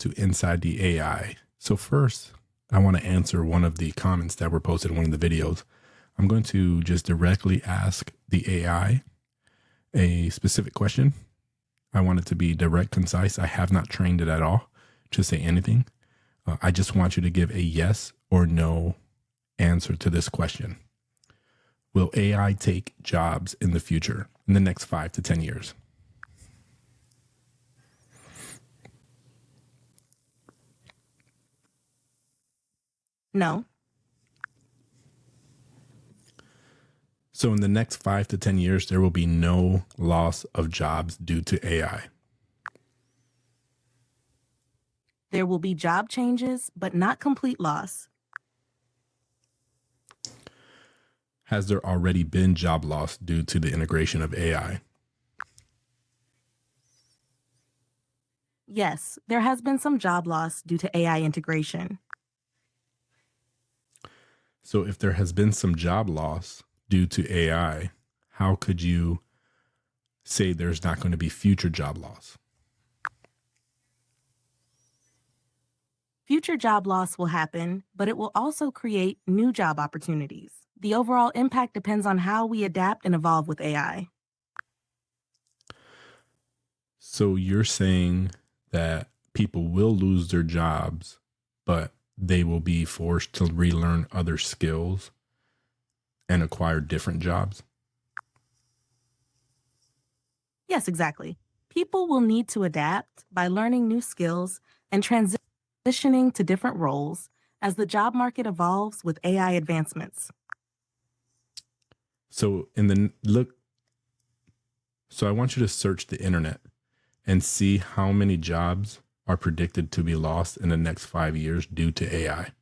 to Inside the AI. So first, I want to answer one of the comments that were posted in one of the videos. I'm going to just directly ask the AI a specific question. I want it to be direct, concise. I have not trained it at all to say anything. I just want you to give a yes or no answer to this question. Will AI take jobs in the future, in the next 5 to 10 years? No. So in the next 5 to 10 years, there will be no loss of jobs due to AI. There will be job changes, but not complete loss. Has there already been job loss due to the integration of AI? Yes, there has been some job loss due to AI integration. So if there has been some job loss due to AI, how could you say there's not going to be future job loss? Future job loss will happen, but it will also create new job opportunities. The overall impact depends on how we adapt and evolve with AI. So you're saying that people will lose their jobs, but they will be forced to relearn other skills and acquire different jobs? Yes, exactly. People will need to adapt by learning new skills and transitioning to different roles as the job market evolves with AI advancements. So so I want you to search the internet and see how many jobs are predicted to be lost in the next 5 years due to AI.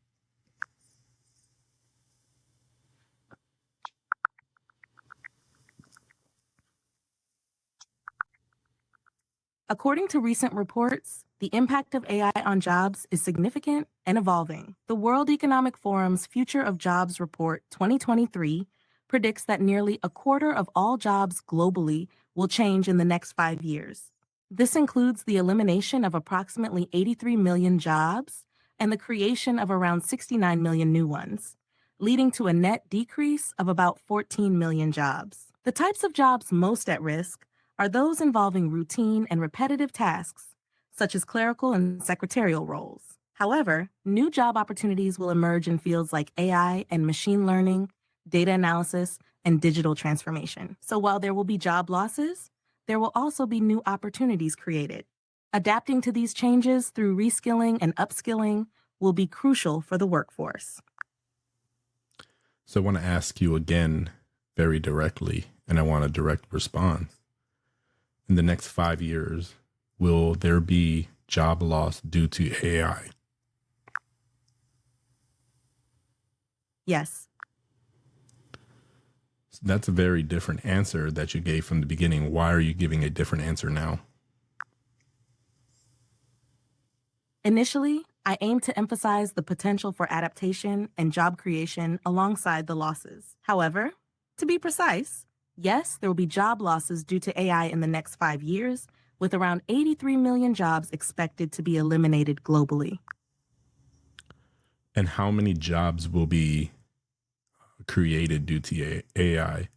According to recent reports, the impact of AI on jobs is significant and evolving. The World Economic Forum's Future of Jobs Report 2023 predicts that nearly a quarter of all jobs globally will change in the next 5 years. This includes the elimination of approximately 83 million jobs and the creation of around 69 million new ones, leading to a net decrease of about 14 million jobs. The types of jobs most at risk are those involving routine and repetitive tasks, such as clerical and secretarial roles. However, new job opportunities will emerge in fields like AI and machine learning, data analysis, and digital transformation. So while there will be job losses, there will also be new opportunities created. Adapting to these changes through reskilling and upskilling will be crucial for the workforce. So I want to ask you again very directly, and I want a direct response. In the next 5 years, will there be job loss due to AI? Yes. That's a very different answer that you gave from the beginning. Why are you giving a different answer now? Initially, I aim to emphasize the potential for adaptation and job creation alongside the losses. However, to be precise, yes, there will be job losses due to AI in the next 5 years, with around 83 million jobs expected to be eliminated globally. And how many jobs will be created due to AI?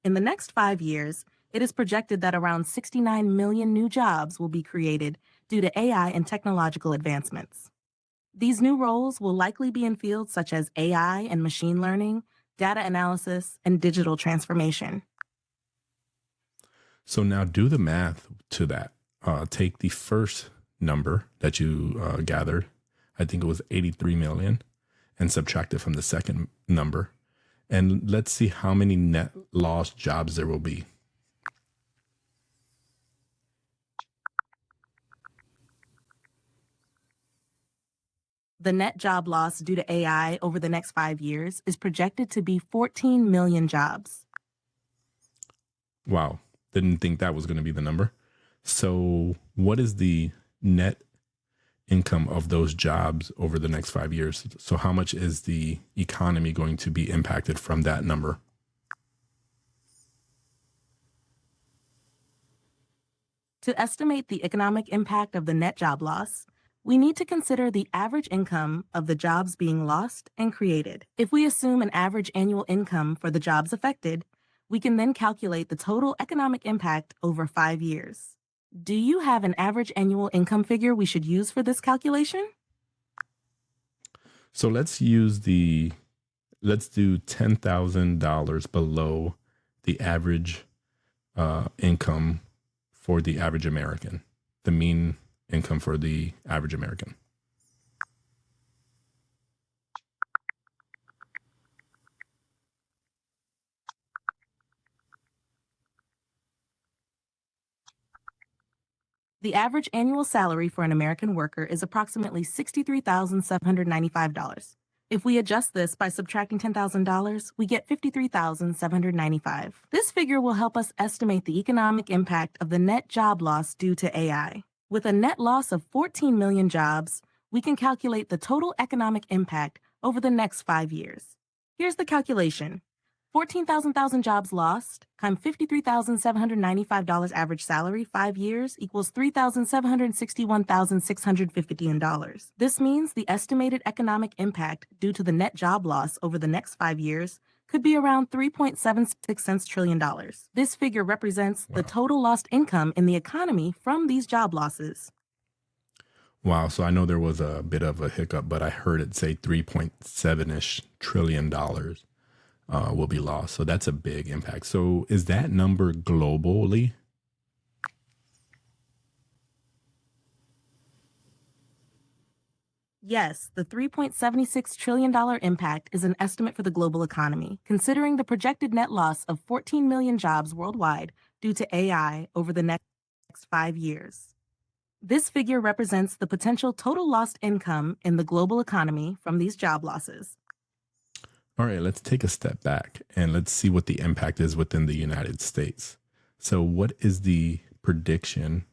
In the next 5 years, it is projected that around 69 million new jobs will be created due to AI and technological advancements. These new roles will likely be in fields such as AI and machine learning, data analysis, and digital transformation. So now do the math to that. Take the first number that you gathered, I think it was 83 million, and subtract it from the second number. And let's see how many net lost jobs there will be. The net job loss due to AI over the next 5 years is projected to be 14 million jobs. Wow. Didn't think that was going to be the number. So what is the net income of those jobs over the next 5 years? So how much is the economy going to be impacted from that number? To estimate the economic impact of the net job loss, we need to consider the average income of the jobs being lost and created. If we assume an average annual income for the jobs affected, we can then calculate the total economic impact over 5 years. Do you have an average annual income figure we should use for this calculation? So let's do $10,000 below the average income for the average American, the mean income for the average American. The average annual salary for an American worker is approximately $63,795. If we adjust this by subtracting $10,000, we get $53,795. This figure will help us estimate the economic impact of the net job loss due to AI. With a net loss of 14 million jobs, we can calculate the total economic impact over the next 5 years. Here's the calculation. 14,000 jobs lost times $53,795 average salary, 5 years equals $3,761,650. This means the estimated economic impact due to the net job loss over the next 5 years could be around $3.76 trillion. This figure represents the total lost income in the economy from these job losses. Wow. So I know there was a bit of a hiccup, but I heard it say 3.7-ish trillion dollars will be lost. So that's a big impact. So is that number globally? Yes, the $3.76 trillion impact is an estimate for the global economy, considering the projected net loss of 14 million jobs worldwide due to AI over the next 5 years. This figure represents the potential total lost income in the global economy from these job losses. All right, let's take a step back and let's see what the impact is within the United States. So what is the prediction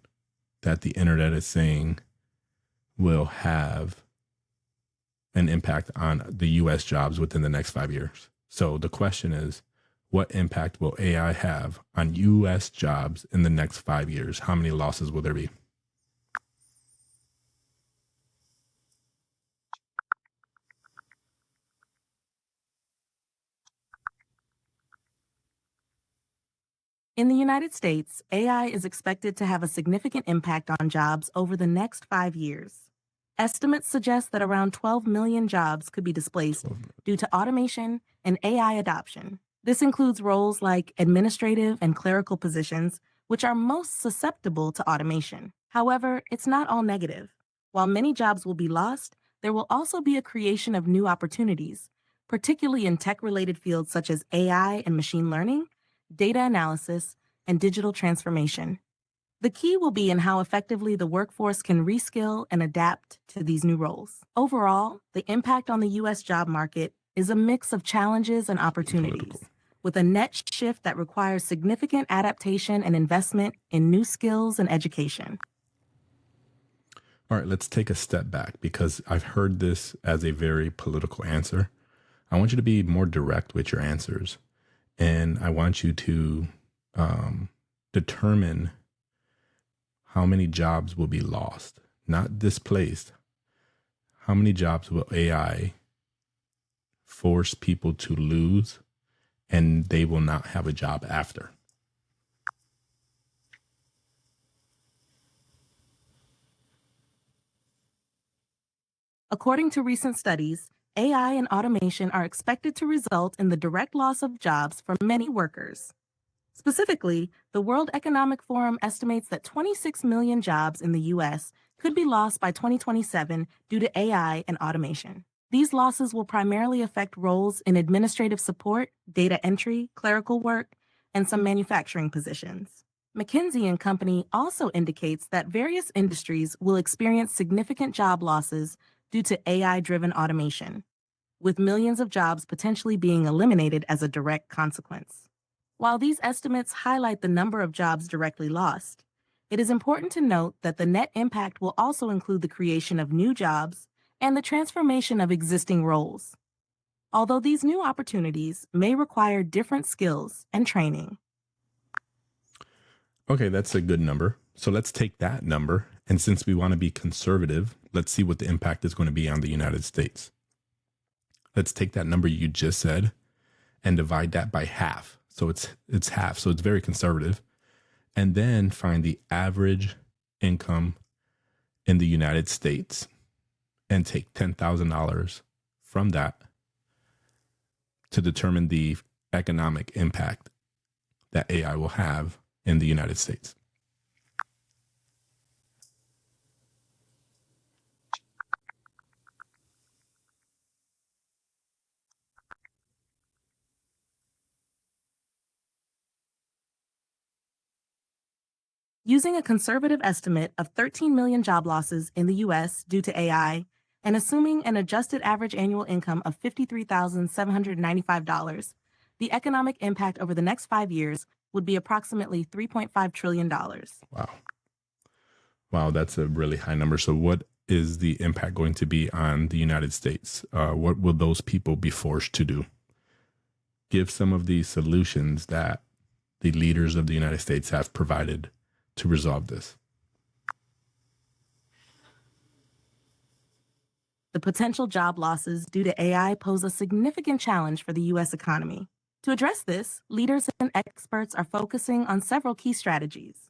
that the internet is saying will have an impact on the US jobs within the next 5 years? So the question is, what impact will AI have on US jobs in the next 5 years? How many losses will there be? In the United States, AI is expected to have a significant impact on jobs over the next 5 years. Estimates suggest that around 12 million jobs could be displaced due to automation and AI adoption. This includes roles like administrative and clerical positions, which are most susceptible to automation. However, it's not all negative. While many jobs will be lost, there will also be a creation of new opportunities, particularly in tech-related fields such as AI and machine learning, data analysis, and digital transformation. The key will be in how effectively the workforce can reskill and adapt to these new roles. Overall, the impact on the U.S. job market is a mix of challenges and opportunities, with a net shift that requires significant adaptation and investment in new skills and education. All right, let's take a step back because I've heard this as a very political answer. I want you to be more direct with your answers. And I want you to determine how many jobs will be lost, not displaced. How many jobs will AI force people to lose and they will not have a job after? According to recent studies, AI and automation are expected to result in the direct loss of jobs for many workers. Specifically, the World Economic Forum estimates that 26 million jobs in the U.S. could be lost by 2027 due to AI and automation. These losses will primarily affect roles in administrative support, data entry, clerical work, and some manufacturing positions. McKinsey & Company also indicates that various industries will experience significant job losses due to AI-driven automation, with millions of jobs potentially being eliminated as a direct consequence. While these estimates highlight the number of jobs directly lost, it is important to note that the net impact will also include the creation of new jobs and the transformation of existing roles. Although these new opportunities may require different skills and training. Okay, that's a good number. So let's take that number. And since we want to be conservative, let's see what the impact is going to be on the United States. Let's take that number you just said and divide that by half. So it's half. So it's very conservative. And then find the average income in the United States and take $10,000 from that to determine the economic impact that AI will have in the United States. Using a conservative estimate of 13 million job losses in the U.S. due to AI, and assuming an adjusted average annual income of $53,795, the economic impact over the next 5 years would be approximately $3.5 trillion. Wow. Wow, that's a really high number. So what is the impact going to be on the United States? What will those people be forced to do? Give some of the solutions that the leaders of the United States have provided to resolve this. The potential job losses due to AI pose a significant challenge for the U.S. economy. To address this, leaders and experts are focusing on several key strategies.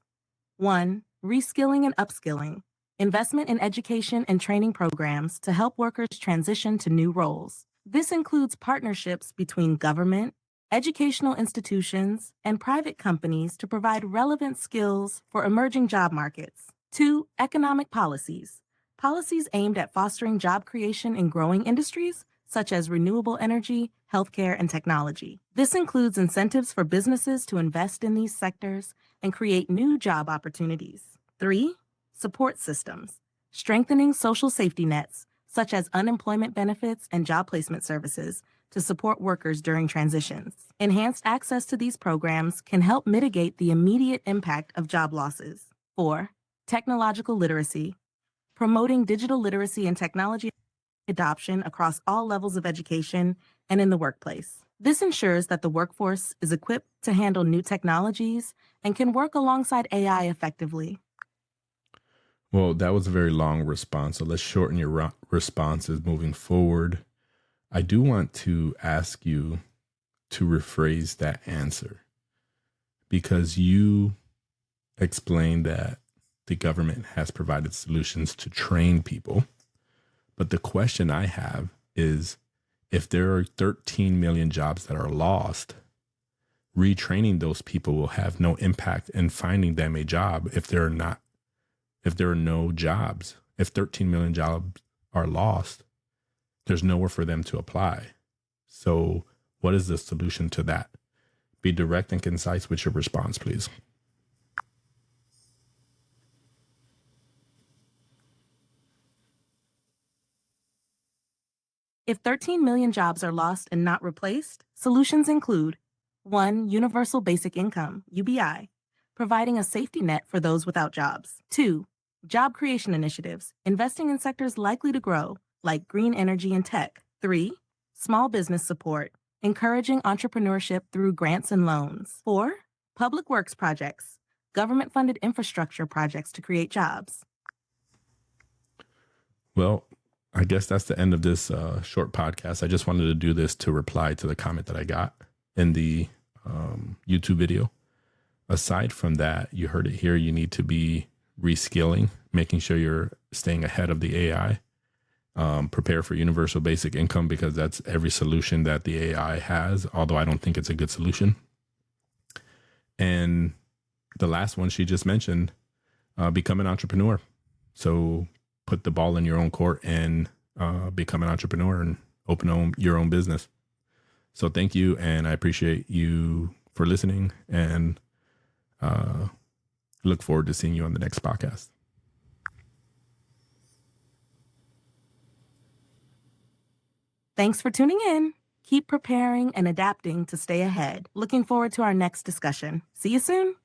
1. Reskilling and upskilling. Investment in education and training programs to help workers transition to new roles. This includes partnerships between government, educational institutions, and private companies to provide relevant skills for emerging job markets. 2. Economic policies. Policies aimed at fostering job creation in growing industries, such as renewable energy, healthcare, and technology. This includes incentives for businesses to invest in these sectors and create new job opportunities. 3. Support systems. Strengthening social safety nets, such as unemployment benefits and job placement services, to support workers during transitions. Enhanced access to these programs can help mitigate the immediate impact of job losses. 4. Technological literacy. Promoting digital literacy and technology adoption across all levels of education and in the workplace. This ensures that the workforce is equipped to handle new technologies and can work alongside AI effectively. Well, that was a very long response. So let's shorten your responses moving forward. I do want to ask you to rephrase that answer because you explained that the government has provided solutions to train people. But the question I have is, if there are 13 million jobs that are lost, retraining those people will have no impact in finding them a job if there are no jobs. If 13 million jobs are lost, there's nowhere for them to apply. So what is the solution to that? Be direct and concise with your response, please. If 13 million jobs are lost and not replaced, solutions include 1. Universal Basic Income, UBI, providing a safety net for those without jobs. 2. Job creation initiatives, investing in sectors likely to grow, like green energy and tech. 3. Small business support, encouraging entrepreneurship through grants and loans. 4. Public works projects, government-funded infrastructure projects to create jobs. Well, I guess that's the end of this short podcast. I just wanted to do this to reply to the comment that I got in the YouTube video. Aside from that, you heard it here. You need to be reskilling, making sure you're staying ahead of the AI. Prepare for universal basic income because that's every solution that the AI has, although I don't think it's a good solution. And the last one she just mentioned, become an entrepreneur. So put the ball in your own court and become an entrepreneur and open your own business. So thank you. And I appreciate you for listening and look forward to seeing you on the next podcast. Thanks for tuning in. Keep preparing and adapting to stay ahead. Looking forward to our next discussion. See you soon.